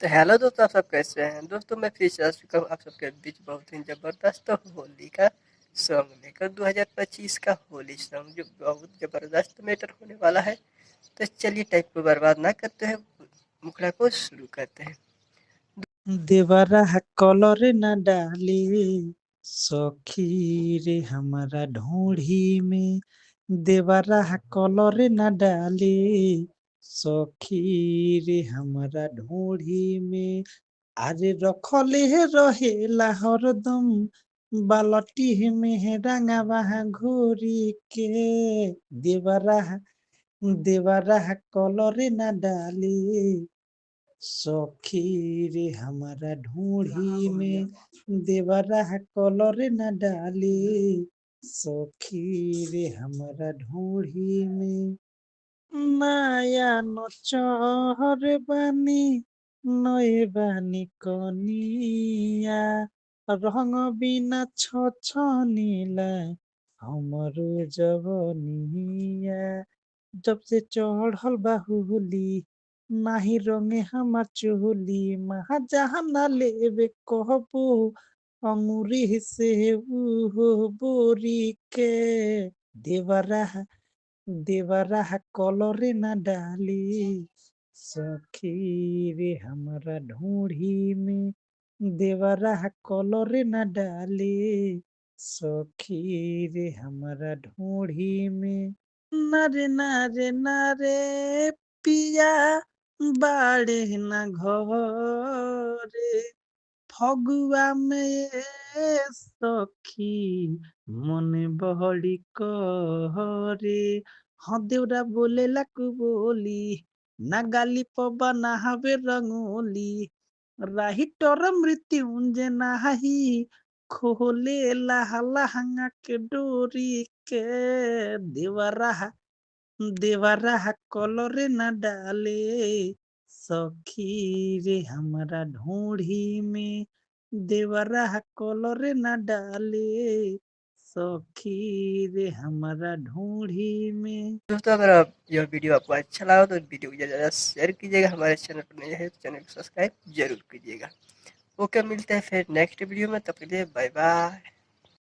तो हेलो दोस्तों, आप सब कैसे हैं। दोस्तों मैं फिर से आ चुका हूँ आप सबके बीच बहुत ही ज़बरदस्त होली का सॉन्ग लेकर। 2025 का होली सॉन्ग जो बहुत ज़बरदस्त मैटर होने वाला है। तो चलिए टाइप को बर्बाद ना करते हैं, मुखड़ा को शुरू करते हैं। देवरा कलर न डाली सखी रे हमारा ढोढ़ी में। देवरा कलर न डाली सखी रे हमारा ढोढ़ी में। अरे रखले रहेला हरदम बालटी में रंगवा घोरी के। देवरा देवरा कलर न डाली सखी रे हमारा ढूंढी में। देवरा कलर न डाली सखी रे हमारा ढूंढी में। नया नचहर बानी नए बानी कनिया रंग बिना छछनीला हमरो जवनिया। जब से चढ़ल बाहुली नाही रंगे हमार चोली महा जहाँ न लेवे कहबो अंगूरी से उहो बोरी के। देवरा देवरा कलर न डाली सखी रे हमारा ढूंढी में। देवरा कलर न डाली सखी रे हमारा ढूंढी में। नारे नारे नारे पिया बाड़े न घरे फगुआ में सखी मने बहड़ी करे। हाँ देवरा बोले लकु बोली ना गाली पबा ना हवे रंगोली राही टोर मृत्युंजय नाही खोले लहला हंगा के डोरी के। देवरा देवरा कलर न डाले सखी रे हमारा ढूंढी में। देवरा कलर न डाले सखी रे हमारा ढूंढी में। दोस्तों अगर यह वीडियो आपको अच्छा लगा तो वीडियो को ज़्यादा शेयर कीजिएगा। हमारे चैनल पर नए हैं तो चैनल को सब्सक्राइब जरूर कीजिएगा। ओके, मिलते हैं फिर नेक्स्ट वीडियो में, तब के लिए बाय बाय।